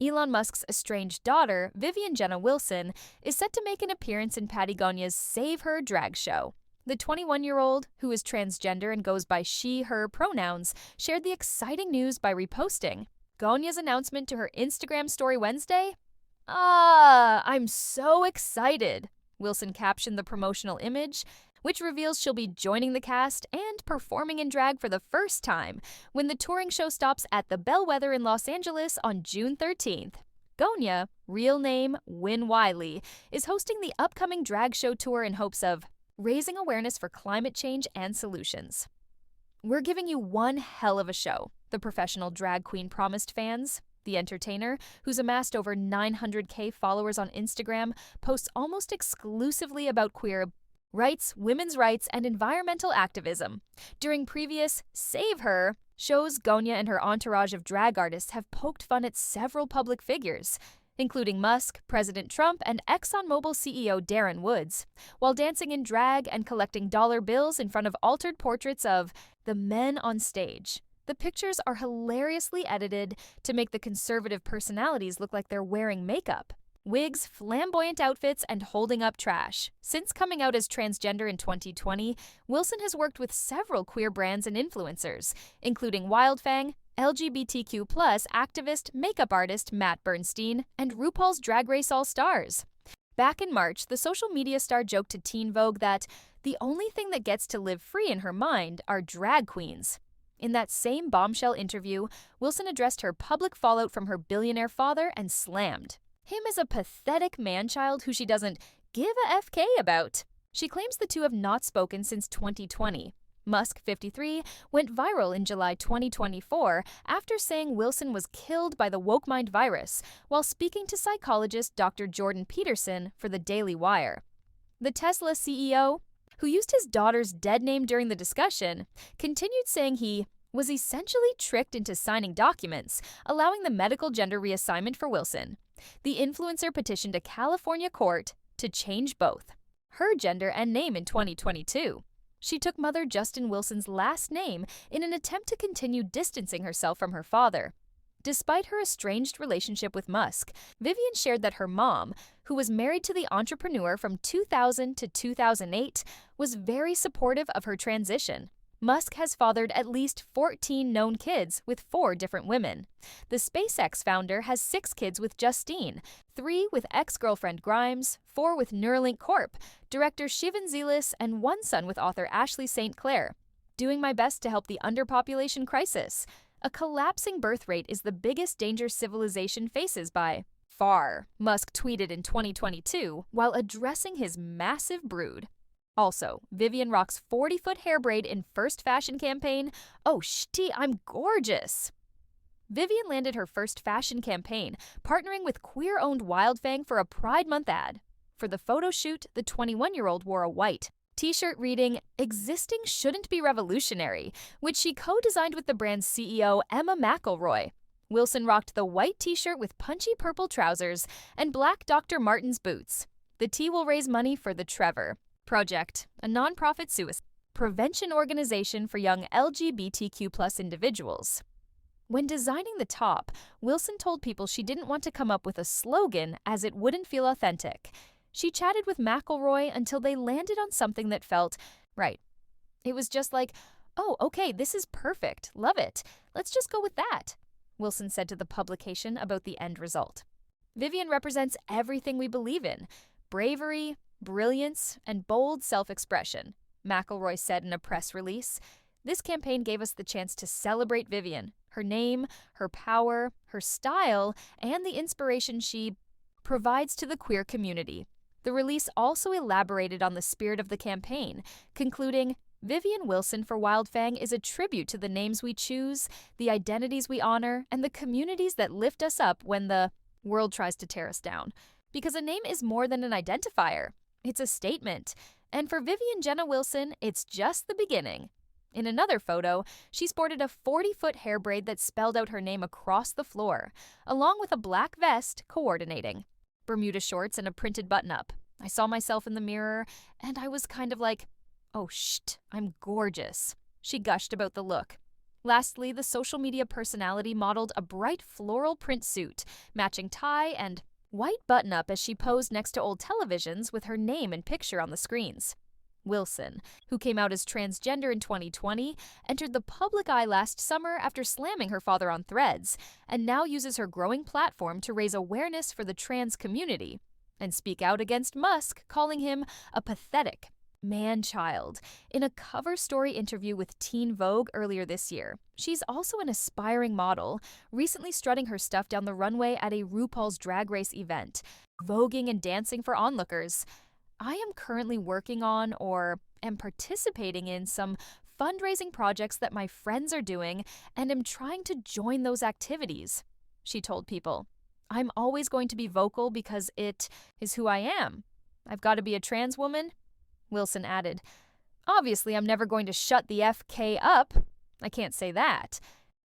Elon Musk's estranged daughter, Vivian Wilson, is set to make an appearance in Pattie Gonia's Save Her drag show. The 21-year-old, who is transgender and goes by she, her pronouns, shared the exciting news by reposting Gonia's announcement to her Instagram story Wednesday. I'm so excited, Wilson captioned the promotional image, which reveals she'll be joining the cast and performing in drag for the first time when the touring show stops at the Bellwether in Los Angeles on June 13th. Gonia, real name Wynn Wiley, is hosting the upcoming drag show tour in hopes of raising awareness for climate change and solutions. "We're giving you one hell of a show," the professional drag queen promised fans. The entertainer, who's amassed over 900K followers on Instagram, posts almost exclusively about queer rights, women's rights, and environmental activism. During previous Save Her shows, Gonia and her entourage of drag artists have poked fun at several public figures, including Musk, President Trump, and ExxonMobil CEO Darren Woods, while dancing in drag and collecting dollar bills in front of altered portraits of the men on stage. The pictures are hilariously edited to make the conservative personalities look like they're wearing makeup, wigs, flamboyant outfits, and holding up trash. Since coming out as transgender in 2020, Wilson has worked with several queer brands and influencers, including Wildfang, LGBTQ+ activist, makeup artist Matt Bernstein, and RuPaul's Drag Race All-Stars. Back in March, the social media star joked to Teen Vogue that the only thing that gets to live free in her mind are drag queens. In that same bombshell interview, Wilson addressed her public fallout from her billionaire father and slammed him as a pathetic man-child who she doesn't give a FK about. She claims the two have not spoken since 2020. Musk, 53, went viral in July 2024 after saying Wilson was killed by the woke mind virus while speaking to psychologist Dr. Jordan Peterson for the Daily Wire. The Tesla CEO, who used his daughter's dead name during the discussion, continued saying he was essentially tricked into signing documents, allowing the medical gender reassignment for Wilson. The influencer petitioned a California court to change both her gender and name in 2022. She took mother Justin Wilson's last name in an attempt to continue distancing herself from her father. Despite her estranged relationship with Musk, Vivian shared that her mom, who was married to the entrepreneur from 2000 to 2008, was very supportive of her transition. Musk has fathered at least 14 known kids with 4 different women. The SpaceX founder has 6 kids with Justine, 3 with ex-girlfriend Grimes, 4 with Neuralink Corp, director Shivan Zelis, and 1 son with author Ashley St. Clair. "Doing my best to help the underpopulation crisis. A collapsing birth rate is the biggest danger civilization faces by far," Musk tweeted in 2022 while addressing his massive brood. Also, Vivian rocks 40-foot hair braid in first fashion campaign. "Oh, shti, I'm gorgeous." Vivian landed her first fashion campaign, partnering with queer-owned Wildfang for a Pride Month ad. For the photo shoot, the 21-year-old wore a white t-shirt reading, "Existing shouldn't be revolutionary," which she co-designed with the brand's CEO Emma McElroy. Wilson rocked the white t-shirt with punchy purple trousers and black Dr. Martens boots. The tee will raise money for the Trevor Project, a nonprofit suicide prevention organization for young LGBTQ+ individuals. When designing the top, Wilson told people she didn't want to come up with a slogan as it wouldn't feel authentic. She chatted with McElroy until they landed on something that felt right. It was just like, "Oh, okay, this is perfect. Love it. Let's just go with that," Wilson said to the publication about the end result. "Vivian represents everything we believe in: bravery, brilliance, and bold self-expression," McElroy said in a press release. "This campaign gave us the chance to celebrate Vivian, her name, her power, her style, and the inspiration she provides to the queer community." The release also elaborated on the spirit of the campaign, concluding, "Vivian Wilson for Wildfang is a tribute to the names we choose, the identities we honor, and the communities that lift us up when the world tries to tear us down. Because a name is more than an identifier. It's a statement. And for Vivian Wilson, it's just the beginning." In another photo, she sported a 40-foot hair braid that spelled out her name across the floor, along with a black vest coordinating, Bermuda shorts, and a printed button-up. "I saw myself in the mirror, and I was kind of like, oh, I'm gorgeous," she gushed about the look. Lastly, the social media personality modeled a bright floral print suit, matching tie, and white button-up as she posed next to old televisions with her name and picture on the screens. Wilson, who came out as transgender in 2020, entered the public eye last summer after slamming her father on Threads, and now uses her growing platform to raise awareness for the trans community and speak out against Musk, calling him a pathetic man-child. In a cover story interview with Teen Vogue earlier this year, she's also an aspiring model, recently strutting her stuff down the runway at a RuPaul's Drag Race event, voguing and dancing for onlookers. I am currently working on or am participating in some fundraising projects that my friends are doing and am trying to join those activities, she told People. I'm always going to be vocal because it is who I am. I've got to be a trans woman, Wilson added. Obviously, I'm never going to shut the FK up. I can't say that.